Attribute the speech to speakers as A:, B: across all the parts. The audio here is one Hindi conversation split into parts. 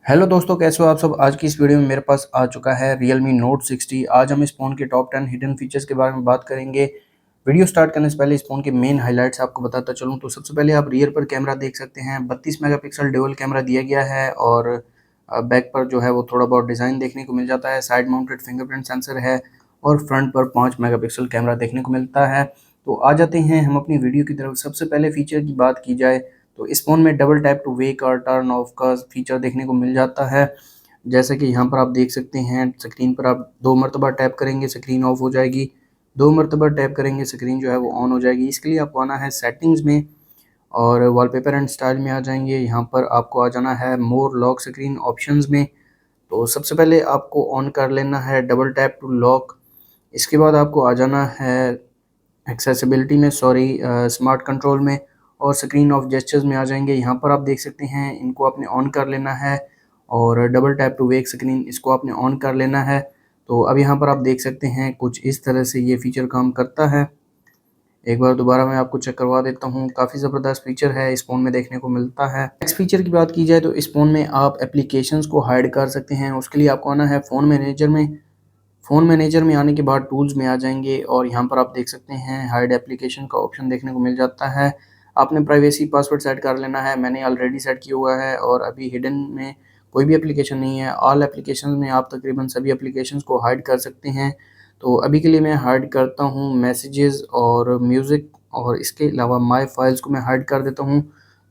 A: हेलो दोस्तों, कैसे हो आप सब। आज की इस वीडियो में मेरे पास आ चुका है Realme Note 60। आज हम इस फ़ोन के टॉप 10 हिडन फीचर्स के बारे में बात करेंगे। वीडियो स्टार्ट करने से पहले इस फ़ोन के मेन हाइलाइट्स आपको बताता चलूं तो सबसे पहले आप रियर पर कैमरा देख सकते हैं। 32 मेगापिक्सल ड्यूअल कैमरा दिया गया है और बैक पर जो है वो थोड़ा बहुत डिज़ाइन देखने को मिल जाता है। साइड माउंटेड फिंगरप्रिंट सेंसर है और फ्रंट पर 5 मेगापिक्सल कैमरा देखने को मिलता है। तो आ जाते हैं हम अपनी वीडियो की तरफ। सबसे पहले फीचर की बात की जाए तो इस फ़ोन में डबल टैप टू वेक और टर्न ऑफ का फीचर देखने को मिल जाता है। जैसे कि यहाँ पर आप देख सकते हैं, स्क्रीन पर आप 2 मरतबा टैप करेंगे स्क्रीन ऑफ हो जाएगी, 2 मरतबा टैप करेंगे स्क्रीन जो है वो ऑन हो जाएगी। इसके लिए आपको आना है सेटिंग्स में और वॉलपेपर एंड स्टाइल में आ जाएंगे। यहाँ पर आपको आ जाना है मोर लॉक स्क्रीन ऑप्शंस में। तो सबसे पहले आपको ऑन कर लेना है डबल टैप टू लॉक। इसके बाद आपको आ जाना है एक्सेसिबिलिटी में, स्मार्ट कंट्रोल में और स्क्रीन ऑफ जेस्चर्स में आ जाएंगे। यहाँ पर आप देख सकते हैं, इनको आपने ऑन कर लेना है और double tap to wake screen इसको आपने ऑन कर लेना है। तो अब यहाँ पर आप देख सकते हैं कुछ इस तरह से ये फीचर काम करता है। एक बार दोबारा मैं आपको चेक करवा देता हूँ। काफ़ी ज़बरदस्त फीचर है, इस फ़ोन में देखने को मिलता है। नेक्स्ट फीचर की बात की जाए तो इस फ़ोन में आप एप्लीकेशंस को हाइड कर सकते हैं। उसके लिए आपको आना है फ़ोन मैनेजर में। फ़ोन मैनेजर में आने के बाद टूल्स में आ जाएंगे और यहाँ पर आप देख सकते हैं हाइड एप्लीकेशन का ऑप्शन देखने को मिल जाता है। आपने प्राइवेसी पासवर्ड सेट कर लेना है, मैंने ऑलरेडी सेट किया हुआ है और अभी हिडन में कोई भी एप्लीकेशन नहीं है। ऑल एप्लीकेशन में आप तकरीबन सभी एप्लीकेशंस को हाइड कर सकते हैं। तो अभी के लिए मैं हाइड करता हूँ मैसेजेस और म्यूज़िक और इसके अलावा माई फाइल्स को मैं हाइड कर देता हूँ।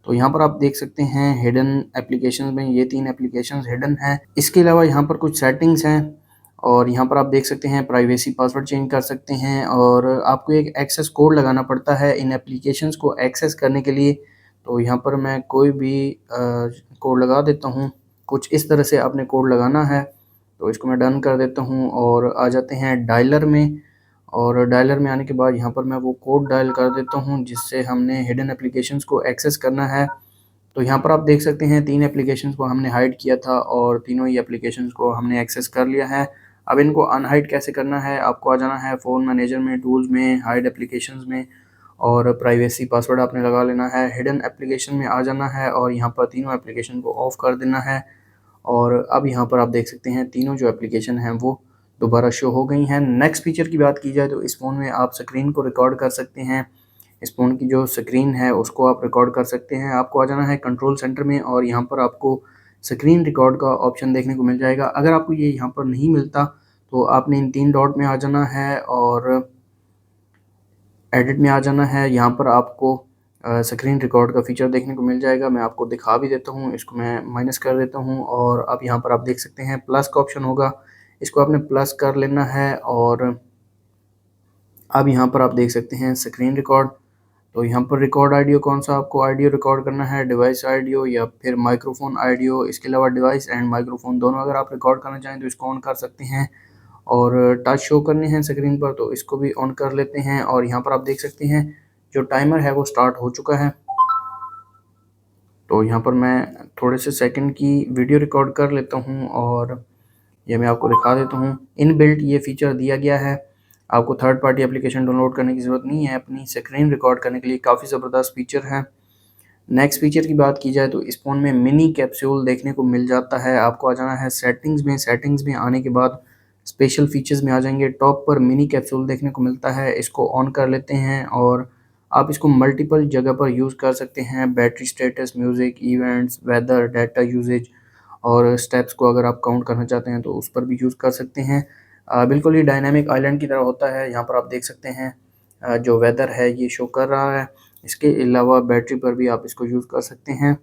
A: तो यहाँ पर आप देख सकते हैं हिडन एप्लीकेशंस में ये 3 एप्लीकेशंस हिडन हैं। इसके अलावा यहाँ पर कुछ सेटिंग्स हैं और यहाँ पर आप देख सकते हैं प्राइवेसी पासवर्ड चेंज कर सकते हैं और आपको एक एक्सेस कोड लगाना पड़ता है इन एप्लीकेशंस को एक्सेस करने के लिए। तो यहाँ पर मैं कोई भी कोड लगा देता हूँ। कुछ इस तरह से आपने कोड लगाना है। तो इसको मैं डन कर देता हूँ और आ जाते हैं डायलर में। और डायलर में आने के बाद यहाँ पर मैं वो कोड डायल कर देता हूँ जिससे हमने हिडन एप्लीकेशंस को एक्सेस करना है। तो यहाँ पर आप देख सकते हैं 3 एप्लीकेशंस को हमने हाइड किया था और तीनों ही एप्लीकेशंस को हमने एक्सेस कर लिया है। अब इनको अनहाइड कैसे करना है, आपको आ जाना है फ़ोन मैनेजर में, टूल्स में, हाइड एप्लीकेशंस में और प्राइवेसी पासवर्ड आपने लगा लेना है। हिडन एप्लीकेशन में आ जाना है और यहाँ पर तीनों एप्लीकेशन को ऑफ कर देना है। और अब यहाँ पर आप देख सकते हैं तीनों जो एप्लीकेशन हैं वो दोबारा शो हो गई हैं। नेक्स्ट फीचर की बात की जाए तो इस फ़ोन में आप स्क्रीन को रिकॉर्ड कर सकते हैं। इस फ़ोन की जो स्क्रीन है उसको आप रिकॉर्ड कर सकते हैं। आपको आ जाना है कंट्रोल सेंटर में और यहाँ पर आपको स्क्रीन रिकॉर्ड का ऑप्शन देखने को मिल जाएगा। अगर आपको ये यहाँ पर नहीं मिलता तो आपने इन 3 डॉट में आ जाना है और एडिट में आ जाना है। यहाँ पर आपको स्क्रीन रिकॉर्ड का फीचर देखने को मिल जाएगा। मैं आपको दिखा भी देता हूँ, इसको मैं माइनस कर देता हूँ और अब यहाँ पर आप देख सकते हैं प्लस का ऑप्शन होगा, इसको आपने प्लस कर लेना है। और अब यहाँ पर आप देख सकते हैं स्क्रीन रिकॉर्ड। तो यहाँ पर रिकॉर्ड ऑडियो कौन सा आपको ऑडियो रिकॉर्ड करना है, डिवाइस ऑडियो या फिर माइक्रोफोन ऑडियो। इसके अलावा डिवाइस एंड माइक्रोफोन दोनों अगर आप रिकॉर्ड करना चाहें तो इसको ऑन कर सकते हैं। और टच शो करने हैं स्क्रीन पर तो इसको भी ऑन कर लेते हैं। और यहाँ पर आप देख सकते हैं जो टाइमर है वो स्टार्ट हो चुका है। तो यहाँ पर मैं थोड़े से सेकंड की वीडियो रिकॉर्ड कर लेता हूँ और ये मैं आपको दिखा देता हूँ। इनबिल्ट ये फीचर दिया गया है, आपको थर्ड पार्टी एप्लीकेशन डाउनलोड करने की ज़रूरत नहीं है। अपनी स्क्रीन रिकॉर्ड करने के लिए काफ़ी ज़बरदस्त फीचर है। नेक्स्ट फीचर की बात की जाए तो इस फ़ोन में मिनी कैप्सूल देखने को मिल जाता है। आपको आ जाना है सेटिंग्स में, सेटिंग्स में आने के बाद स्पेशल फीचर्स में आ जाएंगे। टॉप पर मिनी कैप्सूल देखने को मिलता है, इसको ऑन कर लेते हैं और आप इसको मल्टीपल जगह पर यूज़ कर सकते हैं। Battery status, music, events, weather, data usage और स्टेप्स को अगर आप काउंट करना चाहते हैं तो उस पर भी यूज़ कर सकते हैं। बिल्कुल ही डायनामिक आइलैंड की तरह होता है। यहाँ पर आप देख सकते हैं जो वेदर है ये शो कर रहा है। इसके अलावा बैटरी पर भी आप इसको यूज़ कर सकते हैं।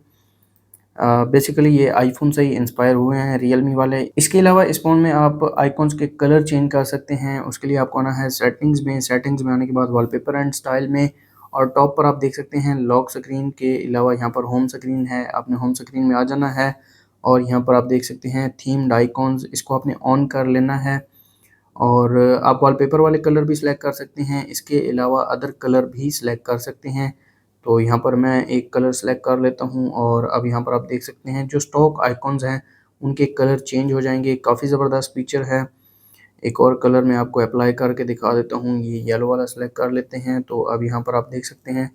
A: बेसिकली ये आईफोन से ही इंस्पायर हुए हैं रियलमी वाले। इसके अलावा इस फ़ोन में आप आइकॉन्स के कलर चेंज कर सकते हैं। उसके लिए आपको आना है सेटिंग्स में, सेटिंग्स में आने के बाद वॉलपेपर एंड स्टाइल में और टॉप पर आप देख सकते हैं लॉक स्क्रीन के अलावा यहाँ पर होम स्क्रीन है। आपने होम स्क्रीन में आ जाना है और यहाँ पर आप देख सकते हैं थीम्ड आइकॉन्स, इसको आपने ऑन कर लेना है। और आप वॉलपेपर वाले कलर भी सिलेक्ट कर सकते हैं, इसके अलावा अदर कलर भी सिलेक्ट कर सकते हैं। तो यहाँ पर मैं एक कलर सेलेक्ट कर लेता हूँ और अब यहाँ पर आप देख सकते हैं जो स्टॉक आइकॉन्स हैं उनके कलर चेंज हो जाएंगे। काफ़ी ज़बरदस्त फीचर है। एक और कलर मैं आपको अप्लाई करके दिखा देता हूँ, ये येलो वाला सेलेक्ट कर लेते हैं। तो अब यहाँ पर आप देख सकते हैं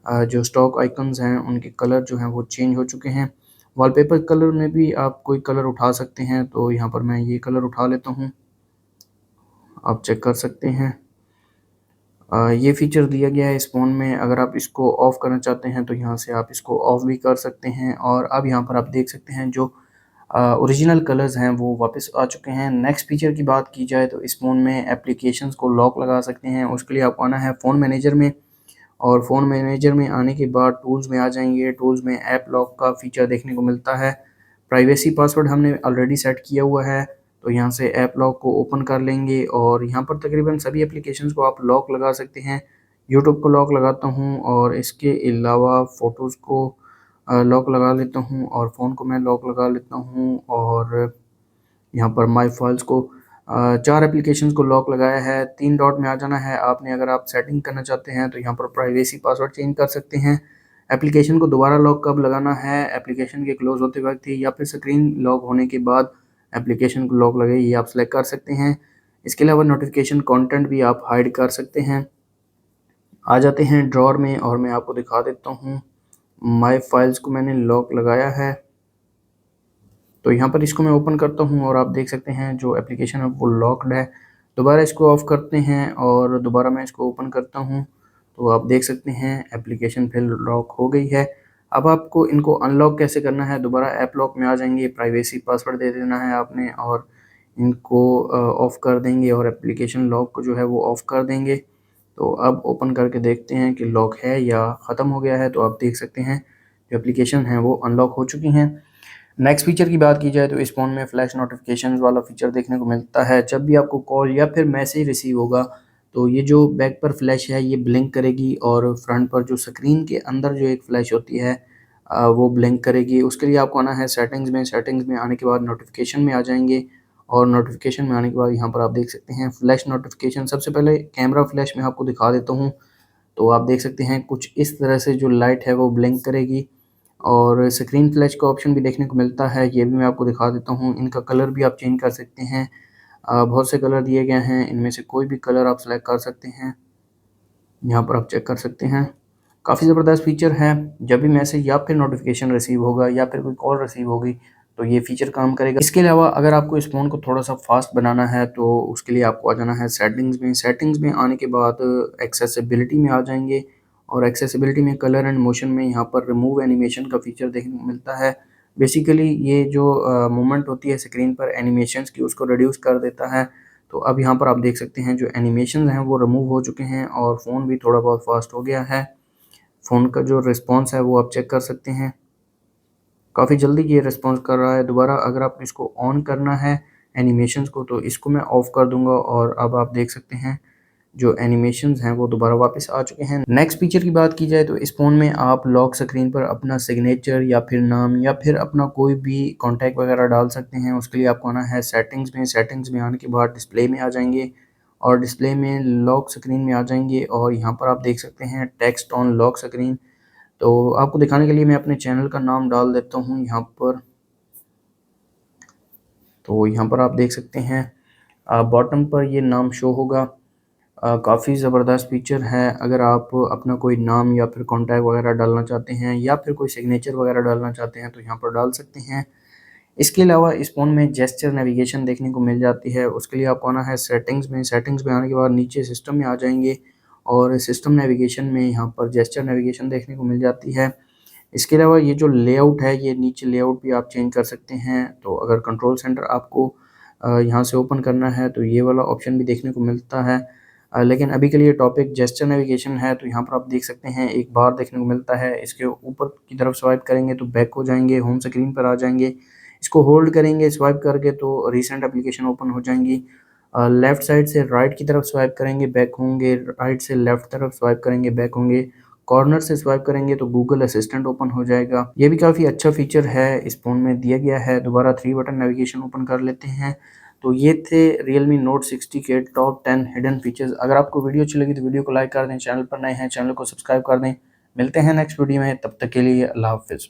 A: जो स्टॉक आइकन्स हैं उनके कलर जो हैं वो चेंज हो चुके हैं। वॉलपेपर कलर में भी आप कोई कलर उठा सकते हैं, तो यहाँ पर मैं ये कलर उठा लेता हूँ, आप चेक कर सकते हैं। ये फीचर दिया गया है इस फ़ोन में। अगर आप इसको ऑफ़ करना चाहते हैं तो यहाँ से आप इसको ऑफ़ भी कर सकते हैं, और अब यहाँ पर आप देख सकते हैं जो ओरिजिनल कलर्स हैं वो वापस आ चुके हैं। नेक्स्ट फीचर की बात की जाए तो इस फ़ोन में एप्लीकेशंस को लॉक लगा सकते हैं। उसके लिए आपको आना है फ़ोन मैनेजर में, और फ़ोन मैनेजर में आने के बाद टूल्स में आ जाएंगे। टूल्स में ऐप लॉक का फीचर देखने को मिलता है। प्राइवेसी पासवर्ड हमने ऑलरेडी सेट किया हुआ है, तो यहाँ से ऐप लॉक को ओपन कर लेंगे, और यहाँ पर तकरीबन सभी एप्लीकेशंस को आप लॉक लगा सकते हैं। यूट्यूब को लॉक लगाता हूँ, और इसके अलावा फ़ोटोज़ को लॉक लगा लेता हूँ, और फ़ोन को मैं लॉक लगा लेता हूँ, और यहाँ पर माई फाइल्स को 4 एप्लीकेशंस को लॉक लगाया है। 3 डॉट में आ जाना है आपने। अगर आप सेटिंग करना चाहते हैं तो यहाँ पर प्राइवेसी पासवर्ड चेंज कर सकते हैं। एप्लीकेशन को दोबारा लॉक कब लगाना है, एप्लीकेशन के क्लोज़ होते वक्त ही, या फिर स्क्रीन लॉक होने के बाद एप्लीकेशन को लॉक लगे, ये आप सेलेक्ट कर सकते हैं। इसके अलावा नोटिफिकेशन कंटेंट भी आप हाइड कर सकते हैं। आ जाते हैं ड्रॉअर में, और मैं आपको दिखा देता हूँ। माई फाइल्स को मैंने लॉक लगाया है, तो यहाँ पर इसको मैं ओपन करता हूँ, और आप देख सकते हैं जो एप्लीकेशन है वो लॉक्ड है। दोबारा इसको ऑफ़ करते हैं, और दोबारा मैं इसको ओपन करता हूँ, तो आप देख सकते हैं एप्लीकेशन फिर लॉक हो गई है। अब आपको इनको अनलॉक कैसे करना है, दोबारा ऐप लॉक में आ जाएंगे, प्राइवेसी पासवर्ड दे देना है आपने, और इनको ऑफ़ कर देंगे, और एप्लीकेशन लॉक को जो है वो ऑफ़ कर देंगे। तो अब ओपन करके देखते हैं कि लॉक है या ख़त्म हो गया है। तो आप देख सकते हैं जो एप्लीकेशन है वो अनलॉक हो चुकी हैं। नेक्स्ट फीचर की बात की जाए तो इस फ़ोन में फ्लैश नोटिफिकेशंस वाला फीचर देखने को मिलता है। जब भी आपको कॉल या फिर मैसेज रिसीव होगा, तो ये जो बैक पर फ्लैश है ये ब्लिंक करेगी, और फ्रंट पर जो स्क्रीन के अंदर जो एक फ्लैश होती है वो ब्लिंक करेगी। उसके लिए आपको आना है सेटिंग्स में। सेटिंग्स में आने के बाद नोटिफिकेशन में आ जाएंगे, और नोटिफिकेशन में आने के बाद यहाँ पर आप देख सकते हैं फ्लैश नोटिफिकेशन। सबसे पहले कैमरा फ्लैश में आपको दिखा देता हूँ। तो आप देख सकते हैं कुछ इस तरह से जो लाइट है वो ब्लिंक करेगी, और स्क्रीन फ्लैश का ऑप्शन भी देखने को मिलता है, ये भी मैं आपको दिखा देता हूँ। इनका कलर भी आप चेंज कर सकते हैं। बहुत से कलर दिए गए हैं, इनमें से कोई भी कलर आप सेलेक्ट कर सकते हैं। यहाँ पर आप चेक कर सकते हैं, काफ़ी ज़बरदस्त फीचर है। जब भी मैसेज या फिर नोटिफिकेशन रिसीव होगा या फिर कोई कॉल रिसीव होगी, तो ये फीचर काम करेगा। इसके अलावा अगर आपको इस फ़ोन को थोड़ा सा फास्ट बनाना है, तो उसके लिए आपको आ जाना है सेटिंग्स में। सेटिंग्स में आने के बाद एक्सेसिबिलिटी में आ जाएंगे, और एक्सेसिबिलिटी में कलर एंड मोशन में यहाँ पर रिमूव एनिमेशन का फीचर देखने को मिलता है। बेसिकली ये जो मूवमेंट होती है स्क्रीन पर एनिमेशंस की, उसको रिड्यूस कर देता है। तो अब यहाँ पर आप देख सकते हैं जो एनिमेशन हैं वो रिमूव हो चुके हैं, और फ़ोन भी थोड़ा बहुत फास्ट हो गया है। फ़ोन का जो रिस्पॉन्स है वो आप चेक कर सकते हैं, काफ़ी जल्दी ये रिस्पॉन्स कर रहा है। दोबारा अगर आप इसको ऑन करना है एनिमेशंस को, तो इसको मैं ऑफ़ कर दूंगा, और अब आप देख सकते हैं जो एनिमेशंस हैं वो दोबारा वापस आ चुके हैं। नेक्स्ट फीचर की बात की जाए तो इस फ़ोन में आप लॉक स्क्रीन पर अपना सिग्नेचर या फिर नाम या फिर अपना कोई भी कॉन्टैक्ट वगैरह डाल सकते हैं। उसके लिए आपको आना है सेटिंग्स में। सेटिंग्स में आने के बाद डिस्प्ले में आ जाएंगे, और डिस्प्ले में लॉक स्क्रीन में आ जाएंगे, और यहाँ पर आप देख सकते हैं टेक्स्ट ऑन लॉक स्क्रीन। तो आपको दिखाने के लिए मैं अपने चैनल का नाम डाल देता हूँ यहाँ पर। तो यहाँ पर आप देख सकते हैं बॉटम पर ये नाम शो होगा। काफ़ी ज़बरदस्त फीचर है। अगर आप अपना कोई नाम या फिर कॉन्टैक्ट वगैरह डालना चाहते हैं, या फिर कोई सिग्नेचर वगैरह डालना चाहते हैं, तो यहाँ पर डाल सकते हैं। इसके अलावा इस फ़ोन में जेस्चर नेविगेशन देखने को मिल जाती है। उसके लिए आपको आना है सेटिंग्स में। सेटिंग्स में आने के बाद नीचे सिस्टम में आ जाएंगे, और सिस्टम नेविगेशन में यहाँ पर जेस्चर नेविगेशन देखने को मिल जाती है। इसके अलावा ये जो लेआउट है, ये नीचे लेआउट भी आप चेंज कर सकते हैं। तो अगर कंट्रोल सेंटर आपको यहाँ से ओपन करना है, तो ये वाला ऑप्शन भी देखने को मिलता है। लेकिन अभी के लिए टॉपिक जेस्चर नेविगेशन है, तो यहाँ पर आप देख सकते हैं एक बार देखने को मिलता है। इसके ऊपर की तरफ स्वाइप करेंगे तो बैक हो जाएंगे, होम स्क्रीन पर आ जाएंगे। इसको होल्ड करेंगे स्वाइप करके तो रीसेंट एप्लीकेशन ओपन हो जाएंगी। लेफ़्ट साइड से राइट की तरफ स्वाइप करेंगे बैक होंगे, राइट से लेफ़्ट तरफ स्वाइप करेंगे बैक होंगे, कॉर्नर से स्वाइप करेंगे तो गूगल असिस्टेंट ओपन हो जाएगा। ये भी काफ़ी अच्छा फीचर है, इस फ़ोन में दिया गया है। दोबारा 3 बटन नेविगेशन ओपन कर लेते हैं। तो ये थे Realme Note 60 के टॉप 10 हिडन फीचर्स। अगर आपको वीडियो अच्छी लगी तो वीडियो को लाइक कर दें, चैनल पर नए हैं चैनल को सब्सक्राइब कर दें। मिलते हैं नेक्स्ट वीडियो में, तब तक के लिए अल्लाह हाफ़िज़।